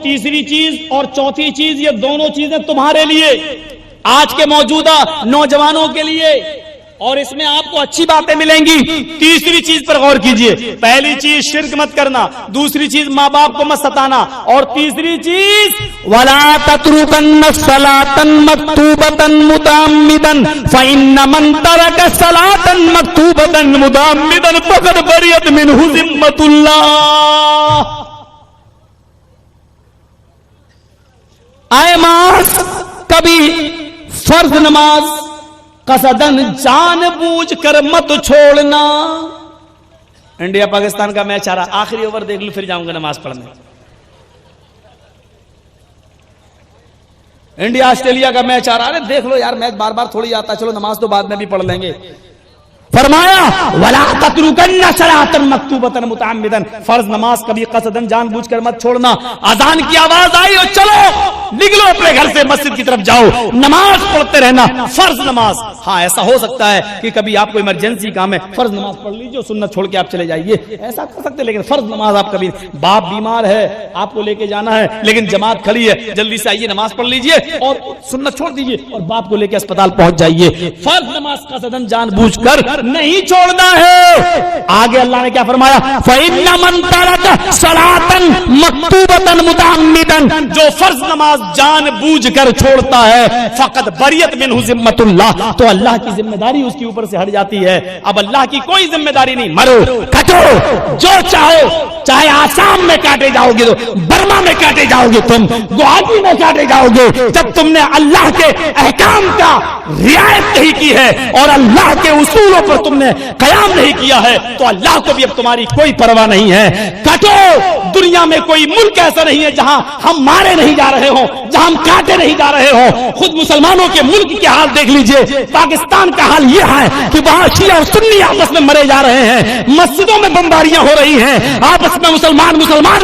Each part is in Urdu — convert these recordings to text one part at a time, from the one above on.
تیسری چیز اور چوتھی چیز، یہ دونوں چیزیں تمہارے لیے، آج کے موجودہ نوجوانوں کے لیے، اور اس میں آپ کو اچھی باتیں ملیں گی۔ تیسری چیز پر غور کیجئے، پہلی چیز شرک مت کرنا، دوسری چیز ماں باپ کو مت ستانا، اور تیسری چیز وَلَا تَتْرُكَنَّ الصَّلَاةَ مَكْتُوبَةً مُتَعَمِّدًا فَإِنَّ مَنْ تَرَكَ الصَّلَاةَ مَكْتُوبَةً مُتَعَمِّدًا فَقَدْ بَرِئَتْ مِنْهُ ذِمَّةُ اللَّهِ۔ نماز کبھی فرض نماز قصدن جان بوجھ کر مت چھوڑنا۔ انڈیا پاکستان کا میچ آ رہا، آخری اوور دیکھ لوں پھر جاؤں گا نماز پڑھنے۔ انڈیا آسٹریلیا کا میچ آ رہا ہے، دیکھ لو یار، میچ بار بار تھوڑی آتا ہے، چلو نماز تو بعد میں بھی پڑھ لیں گے۔ فرمایا وَلَا تَتْرُكَنَّ صَلَاةً مَكْتُوبَةً مُتَعَمِّدًا، فرض نماز کبھی قصدن جان بوجھ کر مت چھوڑنا۔ اذان کی آواز آئی اور چلو نکلو اپنے گھر سے مسجد کی طرف جاؤ، نماز پڑھتے رہنا، فرض نماز۔ ہاں ایسا ہو سکتا ہے کہ کبھی آپ کو ایمرجنسی کام ہے، فرض نماز پڑھ لیجیے، سنت چھوڑ کے آپ چلے جائیے، ایسا کر سکتے، لیکن فرض نماز آپ کبھی، باپ بیمار ہے آپ کو لے کے جانا ہے لیکن جماعت کھڑی ہے، جلدی سے آئیے نماز پڑھ لیجیے اور سنت چھوڑ دیجیے اور باپ کو لے کے اسپتال پہنچ جائیے۔ فرض نماز قصدن جان بوجھ کر نہیں چھوڑنا ہے۔ آگے اللہ نے کیا فرمایا؟ فَإِنَّ مَن تَرَكَ صَلَاةً مَكْتُوبَةً مُتَعَمِّدًا، جو فرض نماز جان بوجھ کر چھوڑتا ہے، فقط بریت منہ ذمۃ اللہ، تو اللہ کی ذمہ داری اس کے اوپر سے ہٹ جاتی ہے۔ اب اللہ کی کوئی ذمہ داری نہیں، مرو کٹو جو چاہو، چاہے آسام میں کاٹے جاؤ گے، برما میں کاٹے جاؤ گے، تم گوہاٹی میں کاٹے جاؤ گے، جب تم نے اللہ کے احکام کا رعایت نہیں کی ہے اور اللہ کے اصولوں پر تم نے قیام نہیں کیا ہے تو اللہ کو بھی اب تمہاری کوئی پرواہ نہیں ہے۔ کٹو، دنیا میں کوئی ملک ایسا نہیں ہے جہاں ہم مارے نہیں جا رہے ہوں، جہاں ہم کاٹے نہیں جا رہے ہوں۔ خود مسلمانوں کے ملک کے حال دیکھ لیجئے، پاکستان کا حال یہ ہے کہ وہاں شیعہ اور سنی آپس میں مرے جا رہے ہیں، مسجدوں میں بمباریاں ہو رہی ہیں، آپس میں مسلمان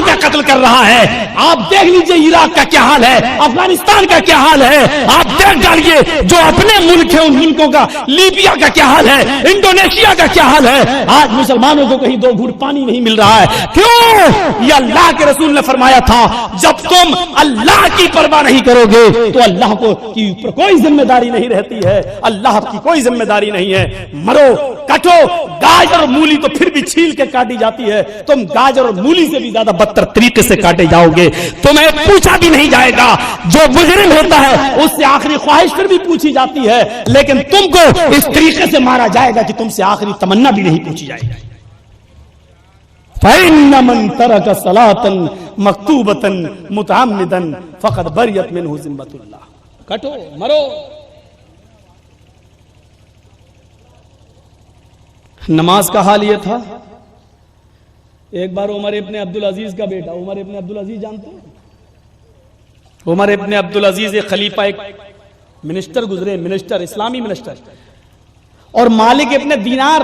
کا قتل کر رہا ہے۔ آپ دیکھ لیجئے عراق کا کیا حال ہے، افغانستان کا کیا حال ہے، آپ دیکھ ڈالیے جو اپنے ملک ہیں ان ملکوں کا، لیبیا کا کیا حال ہے، انڈونیشیا کا کیا حال ہے۔ آج مسلمانوں کو کہیں دو گھوٹ پانی نہیں مل رہا ہے، کیوں؟ یہ اللہ کے رسول نے فرمایا تھا جب تم اللہ کی پرواہ نہیں کرو گے تو اللہ کو کی اوپر کوئی ذمہ داری نہیں رہتی ہے، اللہ کی کوئی ذمہ داری نہیں ہے۔ مرو کٹو، گاجر اور مولی تو پھر بھی چھیل کے کاٹی جاتی ہے، تم گاجر اور مولی سے بھی زیادہ بدتر طریقے سے کاٹے جاؤ گے، تمہیں پوچھا بھی نہیں جائے گا۔ جو مجرم ہوتا ہے اس سے آخری خواہش پھر بھی پوچھی جاتی ہے، لیکن تم کو اس طریقے سے مارا جائے گا کہ تم سے آخری تمنا بھی نہیں پوچھی جائے گی۔ فَإِنَّ مَن تَرَكَ صَلَاةً مَكْتُوبَةً مُتَعَمِّدًا فَقَدْ بَرِئَتْ مِنْهُ ذِمَّةُ اللَّهِ۔ کٹو مرو۔ نماز کا حال یہ تھا، ایک بار عمر ابن عبدالعزیز کا بیٹا، عمر ابن عبدالعزیز جانتے ہیں؟ عمر ابن عبدالعزیز ایک خلیفہ، ایک منسٹر گزرے، منسٹر، اسلامی منسٹر، اور مالک ابن دینار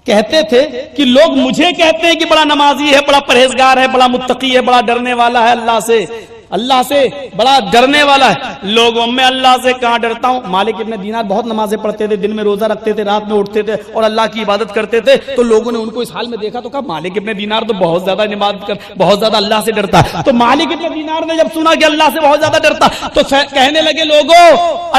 کہتے تھے کہ لوگ مجھے کہتے ہیں کہ بڑا نمازی ہے، بڑا پرہیزگار ہے، بڑا متقی ہے، بڑا ڈرنے والا ہے اللہ سے بڑا ڈرنے والا ہے۔ لوگوں میں اللہ سے کہاں ڈرتا ہوں۔ مالک ابن دینار بہت نمازیں پڑھتے تھے، دن میں روزہ رکھتے تھے، رات میں اٹھتے تھے اور اللہ کی عبادت کرتے تھے، تو لوگوں نے ان کو اس حال میں دیکھا تو کہا مالک ابن دینار تو بہت زیادہ عبادت کر، بہت زیادہ اللہ سے ڈرتا ہے۔ تو مالک ابن دینار نے جب سنا کہ اللہ سے بہت زیادہ ڈرتا تو کہنے لگے لوگوں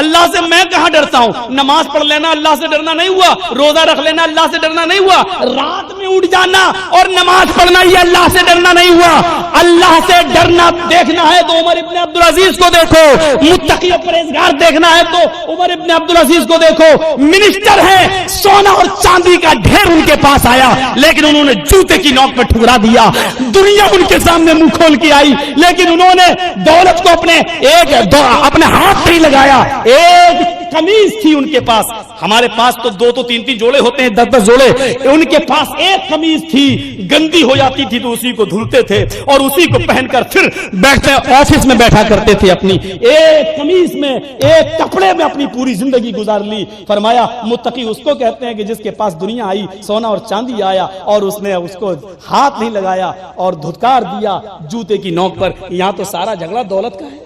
اللہ سے میں کہاں ڈرتا ہوں، نماز پڑھ لینا اللہ سے ڈرنا نہیں ہوا، روزہ رکھ لینا اللہ سے ڈرنا نہیں ہوا، رات میں اٹھ جانا اور نماز پڑھنا یہ اللہ سے ڈرنا نہیں ہوا۔ اللہ سے ڈرنا دیکھنا ہے تو عمر ابن عبدالعزیز کو دیکھو، متقی و پرہیزگار دیکھنا ہے تو عمر ابن عبدالعزیز کو دیکھو۔ منسٹر ہے، سونا اور چاندی کا ڈھیر ان کے پاس آیا لیکن انہوں نے جوتے کی نوک پر ٹھکرا دیا، دنیا ان کے سامنے منہ کھول کے آئی لیکن انہوں نے دولت کو اپنے ہاتھ نہیں لگایا۔ ایک قمیض تھی ان کے پاس، ہمارے پاس تو دو تین جوڑے ہوتے ہیں، 10 جوڑے، ان کے پاس ایک قمیض تھی، گندی ہو جاتی تھی تو اسی کو دھلتے تھے اور اسی کو پہن کر پھر بیٹھتے آفس میں بیٹھا کرتے تھے، اپنی ایک قمیض میں، ایک کپڑے میں اپنی پوری زندگی گزار لی۔ فرمایا متقی اس کو کہتے ہیں کہ جس کے پاس دنیا آئی، سونا اور چاندی آیا اور اس نے اس کو ہاتھ نہیں لگایا اور دھتکار دیا جوتے کی نوک پر۔ یہاں تو سارا جھگڑا دولت کا ہے۔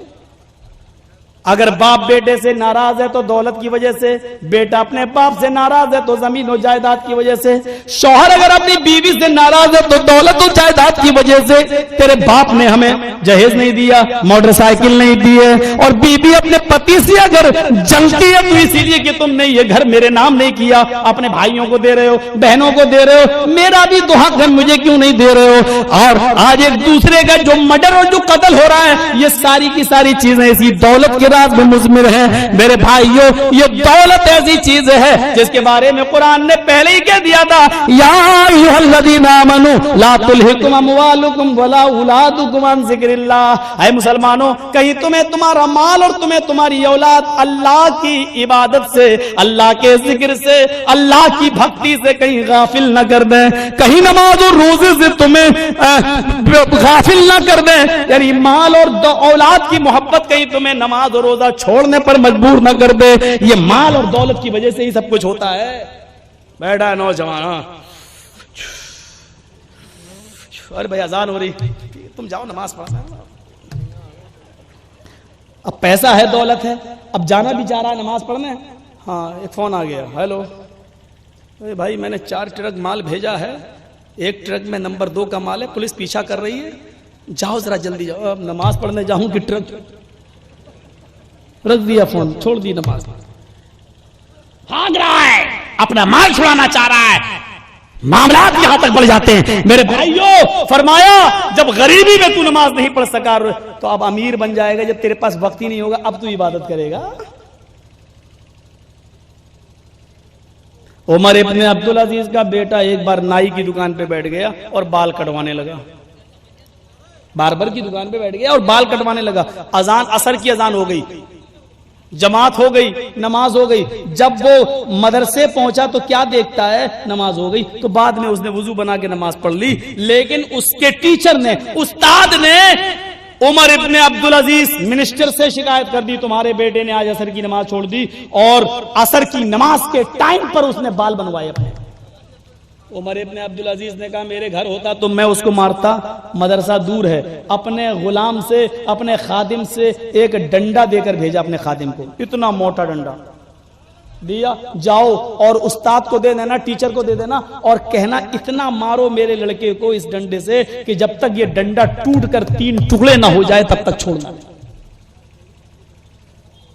اگر باپ بیٹے سے ناراض ہے تو دولت کی وجہ سے، بیٹا اپنے باپ سے ناراض ہے تو زمین و جائیداد کی وجہ سے، شوہر اگر اپنی بیوی سے ناراض ہے تو دولت و جائیداد کی وجہ سے، تیرے باپ نے ہمیں جہیز نہیں دیا، موٹر سائیکل نہیں دی ہے، اور بیوی اپنے پتی سے اگر جلتی ہے تو اسی لیے کہ تم نے یہ گھر میرے نام نہیں کیا، اپنے بھائیوں کو دے رہے ہو، بہنوں کو دے رہے ہو، میرا بھی تو حق ہے، مجھے کیوں نہیں دے رہے ہو؟ اور آج ایک دوسرے کا جو مرڈر اور جو قتل ہو رہا ہے، یہ ساری کی ساری چیزیں اسی دولت کے راز میں مضمر ہیں۔ میرے بھائیوں، یہ دولت ایسی چیز ہے جس کے بارے میں قرآن نے پہلے ہی کہہ دیا تھا، یا ایھا الذین آمنوا لا تلھکم اموالکم ولا اولادکم عن ذکر اللہ۔ اے مسلمانوں، کہیں تمہیں تمہارا مال اور تمہیں تمہاری اولاد اللہ کی عبادت سے، اللہ کے ذکر سے، اللہ کی بھکتی سے کہیں غافل نہ کر دیں، کہیں نماز اور روزے سے تمہیں غافل نہ کر دیں، یعنی مال اور اولاد کی محبت کہیں تمہیں نماز اور روزہ چھوڑنے پر مجبور نہ کر دے۔ یہ مال اور دولت کی وجہ سے ہی سب کچھ ہوتا ہے۔ بیٹا نوجوان، ارے بھائی اذان ہو رہی، تم جاؤ نماز پڑھنا۔ اب پیسہ ہے، دولت ہے، اب جانا بھی چاہ رہا ہے نماز پڑھنے۔ ہاں ایک فون آ گیا، ہیلو بھائی میں نے 4 ٹرک مال بھیجا ہے، ایک ٹرک میں نمبر 2 کا مال ہے، پولیس پیچھا کر رہی ہے، جاؤ ذرا جلدی جاؤ۔ اب نماز پڑھنے جاؤں کہ ٹرک؟ رکھ دیا فون، چھوڑ دی نماز، بھاگ رہا ہے، اپنا مال چھڑانا چاہ رہا ہے، معاملات یہاں تک بڑھ جاتے ہیں۔ میرے بھائیوں، فرمایا جب غریبی میں تو نماز نہیں پڑھ سکا تو اب امیر بن جائے گا، جب تیرے پاس وقت ہی نہیں ہوگا اب تو عبادت کرے گا۔ عمر ابن عبدالعزیز کا بیٹا ایک بار نائی کی دکان پہ بیٹھ گیا اور بال کٹوانے لگا، باربر کی دکان پہ بیٹھ گیا اور بال کٹوانے لگا۔ اذان، عصر کی اذان ہو گئی، جماعت ہو گئی، نماز ہو گئی۔ جب وہ مدرسے پہنچا تو کیا دیکھتا ہے؟ نماز ہو گئی۔ تو بعد میں اس نے وضو بنا کے نماز پڑھ لی، لیکن اس کے ٹیچر نے، استاد نے عمر ابن عبدالعزیز منسٹر سے شکایت کر دی، تمہارے بیٹے نے آج عصر کی نماز چھوڑ دی، اور عصر کی نماز کے ٹائم پر اس نے بال بنوائے اپنے۔ عمر ابن عبدالعزیز نے کہا میرے گھر ہوتا تو میں اس کو مارتا، مدرسہ دور ہے۔ اپنے غلام سے، اپنے خادم سے ایک ڈنڈا دے کر بھیجا اپنے خادم کو، اتنا موٹا ڈنڈا دیا، جاؤ اور استاد کو دے دینا، ٹیچر کو دے دینا، اور کہنا اتنا مارو میرے لڑکے کو اس ڈنڈے سے کہ جب تک یہ ڈنڈا ٹوٹ کر 3 ٹکڑے نہ ہو جائے تب تک چھوڑنا نہیں۔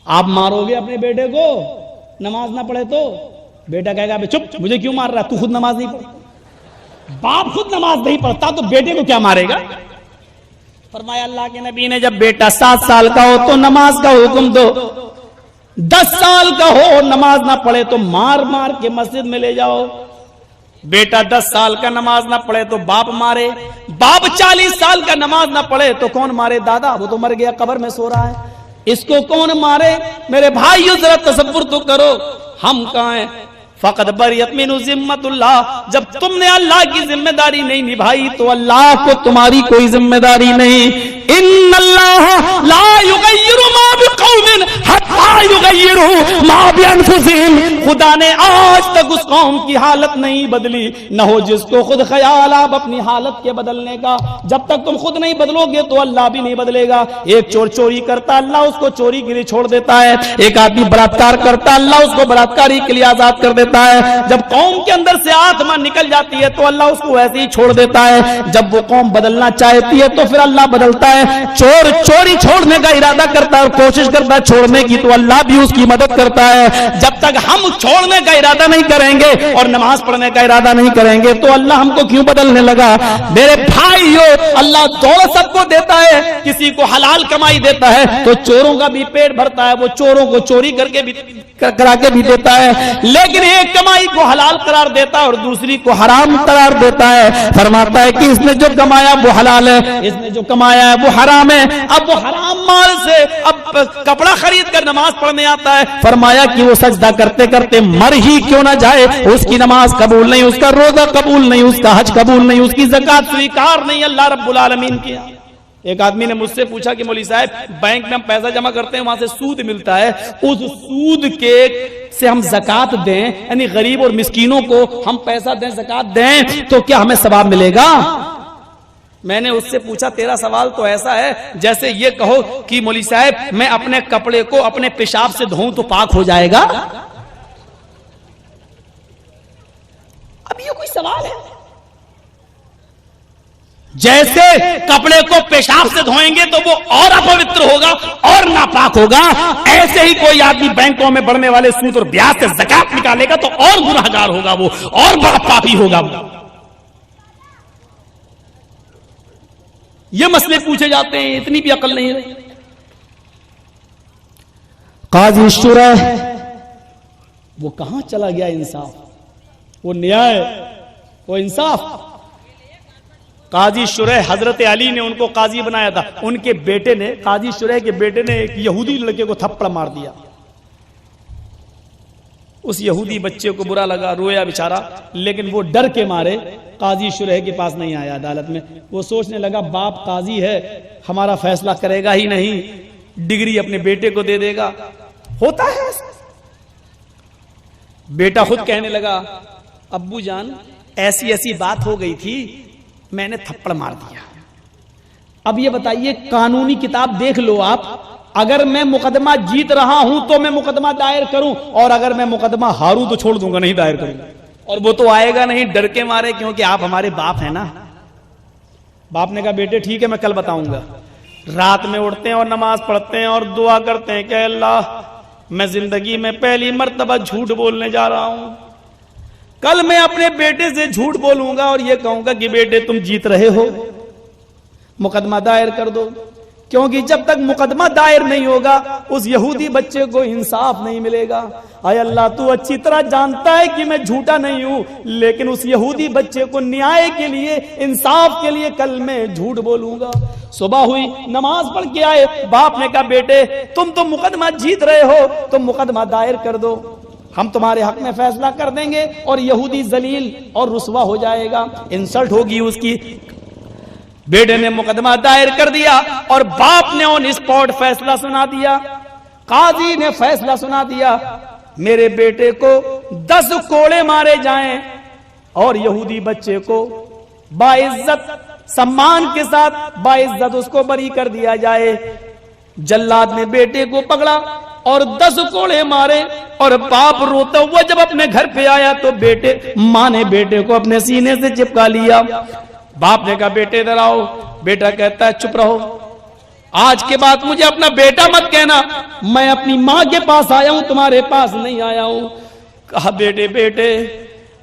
آپ مارو گے اپنے بیٹے کو نماز نہ پڑھے تو؟ بیٹا کہے گا چپ، مجھے کیوں مار رہا، تو خود نماز نہیں پڑھ۔ باپ خود نماز نہیں پڑھتا تو بیٹے کو کیا مارے گا؟ فرمایا اللہ کے نبی نے جب بیٹا 7 سال کا ہو تو نماز کا حکم دو، 10 سال کا ہو نماز نہ پڑھے تو مار مار کے مسجد میں لے جاؤ۔ بیٹا 10 سال کا نماز نہ پڑھے تو باپ مارے، باپ 40 سال کا نماز نہ پڑھے تو کون مارے؟ دادا، وہ تو مر گیا، قبر میں سو رہا ہے، اس کو کون مارے؟ میرے بھائیو ذرا تصور تو کرو، ہم کہاں ہیں؟ فقط بریت من ذمت اللہ، جب تم نے اللہ کی ذمہ داری نہیں نبھائی تو اللہ کو تمہاری کوئی ذمہ داری نہیں۔ ان اللہ لا یغیر ما بقوم حتی یغیروا ما بانفسہم، خدا نے آج تک اس قوم کی حالت نہیں بدلی، نہ ہو جس کو خود خیال آپ اپنی حالت کے بدلنے کا۔ جب تک تم خود نہیں بدلو گے تو اللہ بھی نہیں بدلے گا۔ ایک چور چوری کرتا، اللہ اس کو چوری کے لیے چھوڑ دیتا ہے۔ ایک آدمی بلاత్కాر کرتا، اللہ اس کو بلاత్కాری کے لیے آزاد کر دیتا ہے۔ جب قوم کے اندر سے آتما نکل جاتی ہے تو اللہ اس کو ایسے ہی چھوڑ دیتا ہے۔ جب وہ قوم بدلنا چاہتی ہے تو پھر اللہ بدلتا ہے۔ چور چوری چھوڑنے کا ارادہ کرتا ہے اور کوشش کرتا ہے چھوڑنے کی تو اللہ بھی اس کی مدد کرتا ہے۔ جب تک ہم چھوڑنے کا ارادہ نہیں کریں گے اور نماز پڑھنے کا ارادہ نہیں کریں گے تو اللہ ہم کو کیوں بدلنے لگا؟ میرے بھائیو، اللہ دولت سب کو دیتا ہے، کسی کو حلال کمائی دیتا ہے تو چوروں کا بھی پیٹ بھرتا ہے، وہ چوروں کو چوری کر کے بھی کرا کے بھی دیتا ہے، لیکن ایک کمائی کو حلال قرار دیتا ہے اور دوسری کو حرام قرار دیتا ہے۔ فرماتا ہے کہ اس نے جو کمایا وہ حلال ہے، اس نے جو کمایا ہے وہ حرام ہے۔ اب وہ حرام مال سے اب کپڑا خرید کر نماز پڑھنے آتا ہے، فرمایا کہ وہ سجدہ کرتے کرتے مر ہی کیوں نہ جائے، اس کی نماز قبول نہیں، اس کا روزہ قبول نہیں، اس کا حج قبول نہیں، اس کی زکوٰۃ سویکار نہیں اللہ رب العالمین کی۔ ایک آدمی نے مجھ سے پوچھا کہ مولوی صاحب بینک میں ہم پیسہ جمع کرتے ہیں، وہاں سے سود ملتا ہے، اس سود کے سے ہم زکوٰۃ دیں، یعنی غریب اور مسکینوں کو ہم پیسہ دیں، زکوٰۃ دیں تو کیا ہمیں ثواب ملے گا؟ میں نے اس سے پوچھا تیرا سوال تو ایسا ہے جیسے یہ کہو کہ مولوی صاحب میں اپنے کپڑے کو اپنے پیشاب سے دھوؤں تو پاک ہو جائے گا. اب یہ کوئی سوال ہے؟ جیسے کپڑے کو پیشاب سے دھوئیں گے تو وہ اور اپوتر ہوگا اور ناپاک ہوگا، ایسے ہی کوئی آدمی بینکوں میں بڑھنے والے سود اور بیاج سے زکات نکالے گا تو اور گنہگار ہوگا، وہ اور بڑا پاپی ہوگا. یہ مسئلے پوچھے جاتے ہیں، اتنی بھی عقل نہیں رہی. قاضی شرح وہ کہاں چلا گیا انصاف، وہ نیائے، وہ انصاف. قاضی شرح حضرت علی نے ان کو قاضی بنایا تھا، ان کے بیٹے نے، قاضی شرح کے بیٹے نے ایک یہودی لڑکے کو تھپڑ مار دیا. اس یہودی بچے کو برا لگا، رویا بیچارہ، لیکن وہ ڈر کے مارے قاضی شرح کے پاس نہیں آیا عدالت میں. وہ سوچنے لگا باپ قاضی ہے، ہمارا فیصلہ کرے گا ہی نہیں، ڈگری اپنے بیٹے کو دے دے گا. ہوتا ہے ایسا. بیٹا خود کہنے لگا ابو جان ایسی ایسی بات ہو گئی تھی، میں نے تھپڑ مار دیا. اب یہ بتائیے قانونی کتاب دیکھ لو آپ، اگر میں مقدمہ جیت رہا ہوں تو میں مقدمہ دائر کروں، اور اگر میں مقدمہ ہاروں تو چھوڑ دوں گا، نہیں دائر کروں گا. اور وہ تو آئے گا نہیں، ڈر کے مارے، کیونکہ آپ ہمارے باپ ہیں نا. باپ نے کہا بیٹے ٹھیک ہے میں کل بتاؤں گا. رات میں اٹھتے ہیں اور نماز پڑھتے ہیں اور دعا کرتے ہیں کہ اللہ میں زندگی میں پہلی مرتبہ جھوٹ بولنے جا رہا ہوں، کل میں اپنے بیٹے سے جھوٹ بولوں گا اور یہ کہوں گا کہ بیٹے تم جیت رہے ہو، مقدمہ دائر کر دو. کیونکہ جب تک مقدمہ دائر نہیں ہوگا اس یہودی بچے کو انصاف نہیں ملے گا. اے اللہ تو اچھی طرح جانتا ہے کہ میں جھوٹا نہیں ہوں، لیکن اس یہودی بچے کو نیائے کے لیے، انصاف کے لیے کل میں جھوٹ بولوں گا. صبح ہوئی، نماز پڑھ کے آئے، باپ نے کہا بیٹے تم تو مقدمہ جیت رہے ہو، تم مقدمہ دائر کر دو، ہم تمہارے حق میں فیصلہ کر دیں گے اور یہودی ذلیل اور رسوا ہو جائے گا، انسلٹ ہوگی اس کی. بیٹے نے مقدمہ دائر کر دیا اور باپ نے آن اسپاٹ فیصلہ سنا دیا. قاضی نے فیصلہ سنا دیا میرے بیٹے کو 10 کوڑے مارے جائیں اور یہودی بچے کو باعزت سمان کے ساتھ باعزت اس کو بری کر دیا جائے. جلاد نے بیٹے کو پکڑا اور 10 کوڑے مارے اور باپ روتا ہوا جب اپنے گھر پہ آیا تو ماں نے بیٹے کو اپنے سینے سے چپکا لیا. باپ نے کہا بیٹے ادھر آؤ. بیٹا کہتا ہے چپ رہو، آج کے بعد مجھے اپنا بیٹا مت کہنا، میں اپنی ماں کے پاس آیا ہوں، تمہارے پاس نہیں آیا ہوں. کہا بیٹے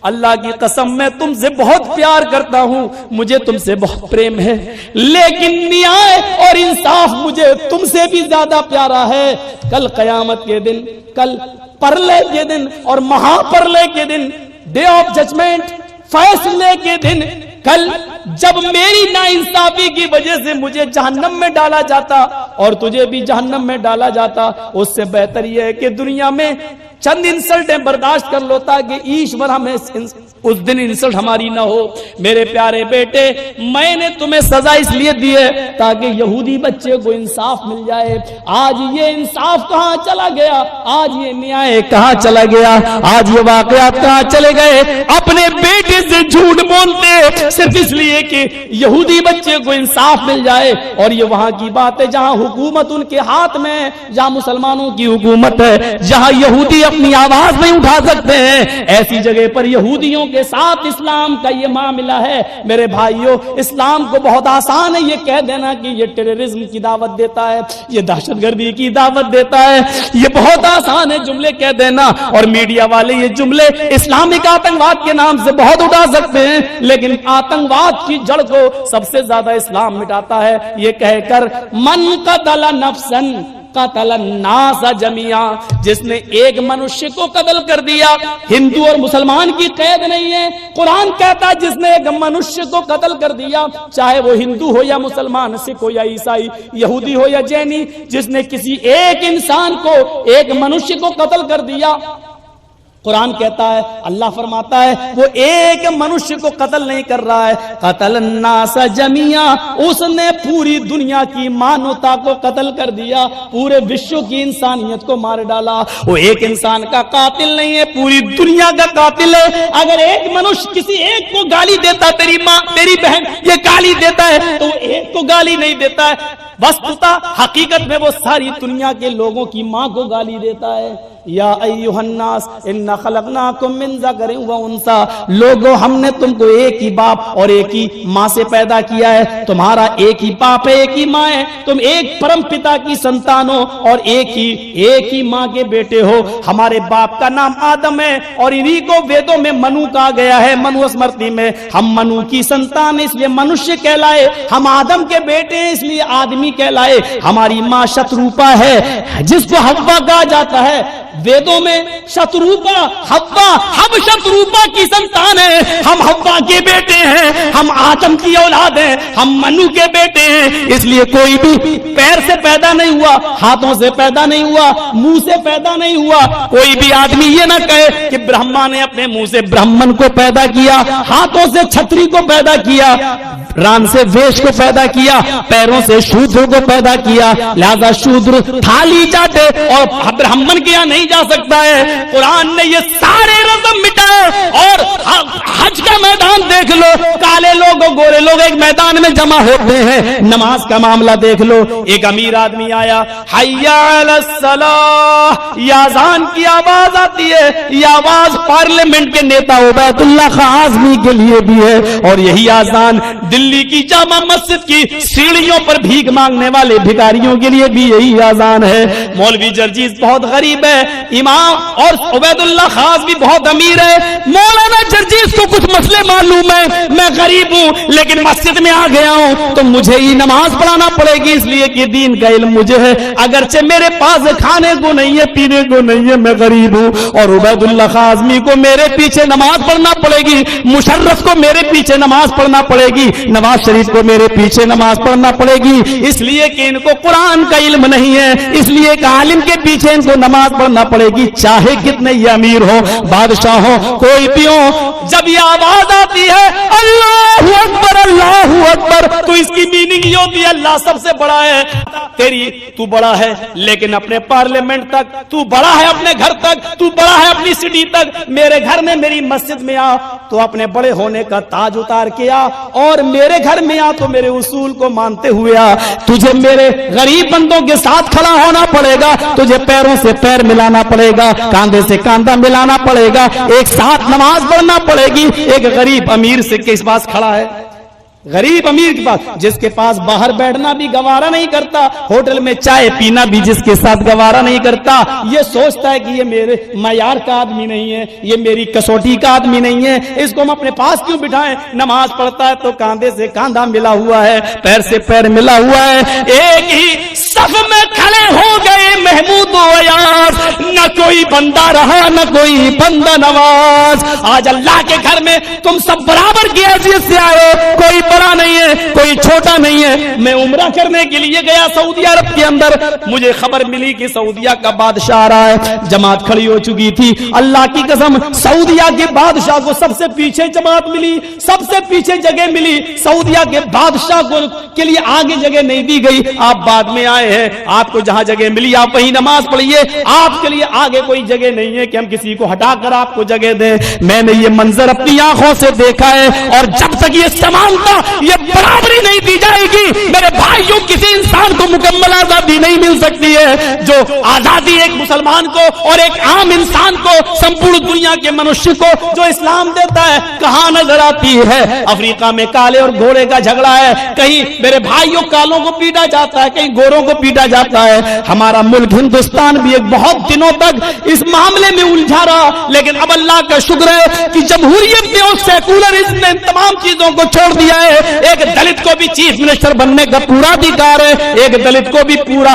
اللہ کی قسم میں تم سے بہت پیار کرتا ہوں، مجھے تم سے بہت پریم ہے، لیکن نیائے اور انصاف مجھے تم سے بھی زیادہ پیارا ہے. کل قیامت کے دن، کل پرلے کے دن اور مہا پرلے کے دن، ڈے آف ججمنٹ، فیصلے کے دن، کل جب میری ناانصافی کی وجہ سے مجھے جہنم میں ڈالا جاتا اور تجھے بھی جہنم میں ڈالا جاتا، اس سے بہتر یہ ہے کہ دنیا میں چند انسلٹیں برداشت کر لو تاکہ ایشور ہمیں اس دن انسلٹ ہماری نہ ہو. میرے پیارے بیٹے میں نے تمہیں سزا اس لیے دی ہے تاکہ یہودی بچے کو انصاف مل جائے. آج یہ انصاف کہاں چلا گیا؟ آج یہ نیائے کہاں چلا گیا؟ آج یہ واقعات کہاں چلے گئے؟ اپنے بیٹے سے جھوٹ بولتے صرف اس لیے کہ یہودی بچے کو انصاف مل جائے. اور یہ وہاں کی بات ہے جہاں حکومت ان کے ہاتھ میں ہے، جہاں مسلمانوں کی حکومت ہے، جہاں یہودی اپنی آواز نہیں اٹھا سکتے ہیں، ایسی جگہ پر یہودیوں کے ساتھ اسلام کا یہ معاملہ ہے. میرے بھائیوں اسلام کو بہت آسان ہے یہ کہہ دینا کہ یہ ٹیررزم کی دعوت دیتا ہے، یہ دہشت گردی کی دعوت دیتا ہے، یہ بہت آسان ہے جملے کہہ دینا. اور میڈیا والے یہ جملے اسلامک آتنکواد کے نام سے بہت اٹھا سکتے ہیں، لیکن آتنکواد کی جڑ کو سب سے زیادہ اسلام مٹاتا ہے یہ کہہ کر من قتل نفسا قتل الناس جميعا، جس نے ایک منشیہ کو قتل کر دیا. ہندو اور مسلمان کی قید نہیں ہے، قرآن کہتا ہے جس نے ایک منشیہ کو قتل کر دیا، چاہے وہ ہندو ہو یا مسلمان، سکھ ہو یا عیسائی، یہودی ہو یا جینی، جس نے کسی ایک انسان کو، ایک منشیہ کو قتل کر دیا، قرآن کہتا ہے، اللہ فرماتا ہے وہ ایک منشیہ کو قتل نہیں کر رہا ہے، قتل الناس جميعا، اس نے پوری دنیا کی مانوتا کو قتل کر دیا، پورے وشو کی انسانیت کو مار ڈالا۔ وہ ایک انسان کا قاتل نہیں ہے، پوری دنیا کا قاتل ہے۔ اگر ایک منشیہ کسی ایک کو گالی دیتا، تیری ماں تیری بہن یہ گالی دیتا ہے، تو وہ ایک کو گالی نہیں دیتا ہے، وسطتا حقیقت میں وہ ساری دنیا کے لوگوں کی ماں کو گالی دیتا ہے۔ یا ایھا الناس انا خلقناکم من ذکر و انثی، لوگوں ہم نے تم کو ایک ہی باپ اور ایک ہی ماں سے پیدا کیا ہے، تمہارا ایک ہی باپ ہے ایک ہی ماں ہے، تم ایک پرم پتا کی سنتان ہو اور ایک ہی ماں کے بیٹے ہو۔ ہمارے باپ کا نام آدم ہے اور انہی کو ویدوں میں منو کہا گیا ہے، منو اسمرتی میں ہم منو کی سنتان اس لیے منشیہ کہلائے، ہم آدم کے بیٹے ہیں اس لیے آدمی کہلائے۔ ہماری ماں شتروپا ہے جس کو حوا کہا جاتا ہے، ویدوں میں شتروپا حوا، ہم شتروپا کی سنتان ہیں، ہم حوا کے بیٹے ہیں، ہم آدم کی اولاد ہیں، ہم منو کے بیٹے ہیں۔ اس لیے کوئی بھی پیر سے پیدا نہیں ہوا، ہاتھوں سے پیدا نہیں ہوا، منہ سے پیدا نہیں ہوا۔ کوئی بھی آدمی یہ نہ کہے کہ برہما نے اپنے منہ سے برہمن کو پیدا کیا، ہاتھوں سے چھتری کو پیدا کیا، ران سے ویش کو پیدا کیا، پیروں سے شودر کو پیدا کیا، لہذا شودر تھالی جاتے اور برہمن کیا نہیں جا سکتا ہے۔ قرآن نے یہ سارے رسم مٹائے اور حج کا میدان دیکھ لو، کالے لوگ اور گورے لوگ ایک میدان میں جمع ہوتے ہیں۔ نماز کا معاملہ دیکھ لو، ایک امیر آدمی آیا، حی علی الصلاۃ، یہ اذان کی آواز آتی ہے، یہ آواز پارلیمنٹ کے نیتا عبید اللہ خان اعظمی کے لیے بھی ہے، اور یہی اذان دلی کی جامع مسجد کی سیڑھیوں پر بھیک مانگنے والے بھکاریوں کے لیے بھی یہی اذان ہے۔ مولوی جرجیز بہت غریب ہے، امام اور عبید اللہ خاص بھی بہت امیر ہے، مولانا جرجیز کو کچھ مسئلے معلوم ہے، میں غریب ہوں لیکن مسجد میں آ گیا ہوں تو مجھے ہی نماز پڑھانا پڑے گی، اس لیے کہ دین کا علم مجھے ہے، اگرچہ میرے پاس کھانے کو نہیں ہے پینے کو نہیں ہے، میں غریب ہوں، اور عبید اللہ خاصمی کو میرے پیچھے نماز پڑھنا پڑے گی، مشرف کو میرے پیچھے نماز پڑھنا پڑے گی، نواز شریف کو میرے پیچھے نماز پڑھنا پڑے گی، اس لیے کہ ان کو قرآن کا علم نہیں ہے، اس لیے کہ عالم کے پیچھے ان کو نماز پڑھنا پڑے گی، چاہے کتنے یہ امیر ہو، بادشاہ ہو، کوئی بھی ہو۔ جب یہ آواز آتی ہے اللہ اکبر اللہ اکبر، تو اس کی میننگ یہ ہوتی ہے اللہ سب سے بڑا ہے، تو بڑا ہے لیکن اپنے پارلیمنٹ تک، تو بڑا ہے اپنے گھر تک، تو بڑا ہے اپنی سٹی تک، میرے گھر میں میری مسجد میں آ تو اپنے بڑے ہونے کا تاج اتار کے آ، اور میرے گھر میں آ تو میرے اصول کو مانتے ہوئے آ، تجھے میرے غریب بندوں کے ساتھ کھڑا ہونا پڑے گا، تجھے پیروں سے پیر ملانا پڑے گا، کاندھے سے کاندھا ملانا پڑے گا، ایک ساتھ نماز پڑھنا پڑے گی۔ ایک غریب امیر سے کس پاس کھڑا ہے، غریب امیر کے پاس، جس کے پاس باہر بیٹھنا بھی گوارا نہیں کرتا، ہوٹل میں چائے پینا بھی جس کے ساتھ گوارا نہیں کرتا، یہ سوچتا ہے کہ یہ میرے معیار کا آدمی نہیں ہے، یہ میری کسوٹی کا آدمی نہیں ہے، اس کو ہم اپنے پاس کیوں بٹھائیں۔ نماز پڑھتا ہے تو کاندھے سے کاندھا ملا ہوا ہے، پیر سے پیر ملا ہوا ہے، ایک ہی صف میں کھڑے ہو گئے محمود و ایاز، نہ کوئی بندہ رہا نہ کوئی بندہ نواز۔ آج اللہ کے گھر میں تم سب برابر کی حیثیت سے آئے، کوئی بڑا نہیں ہے کوئی چھوٹا نہیں ہے۔ میں عمرہ کرنے کے لیے گیا سعودی عرب کے اندر، مجھے خبر ملی کہ سعودیہ کا بادشاہ آ رہا ہے، جماعت کھڑی ہو چکی تھی، اللہ کی قسم سعودیہ کے بادشاہ کو سب سے پیچھے جماعت ملی، سب سے پیچھے جگہ ملی، سعودیہ کے بادشاہ کو کے لیے آگے جگہ نہیں دی گئی، آپ بعد میں آئے ہیں، آپ کو جہاں جگہ ملی آپ وہیں نماز پڑھیے، آپ کے لیے آگے کوئی جگہ نہیں ہے کہ ہم کسی کو ہٹا کر آپ کو جگہ دیں۔ میں نے یہ منظر اپنی آنکھوں سے دیکھا ہے، اور جب تک یہ سمانتا، یہ برابری نہیں دی جائے گی میرے بھائیوں، کسی انسان کو مکمل آزادی نہیں مل سکتی ہے۔ جو آزادی ایک مسلمان کو اور ایک عام انسان کو، سمپور دنیا کے منشیہ کو جو اسلام دیتا ہے، کہاں نظر آتی ہے؟ افریقہ میں کالے اور گورے کا جھگڑا ہے، کہیں میرے بھائیوں کالوں کو پیٹا جاتا ہے، کہیں گوروں کو پیٹا جاتا ہے۔ ہمارا ملک ہندوستان بھی ایک بہت دنوں تک اس معاملے میں الجھا رہا، لیکن اب اللہ کا شکر ہے کہ جمہوریت نے اور سیکولرزم نے ان تمام چیزوں کو چھوڑ دیا ہے۔ ایک دلت کو بھی چیف منسٹر بننے کا پورا ادھیکار ہے، ایک دلت کو بھی پورا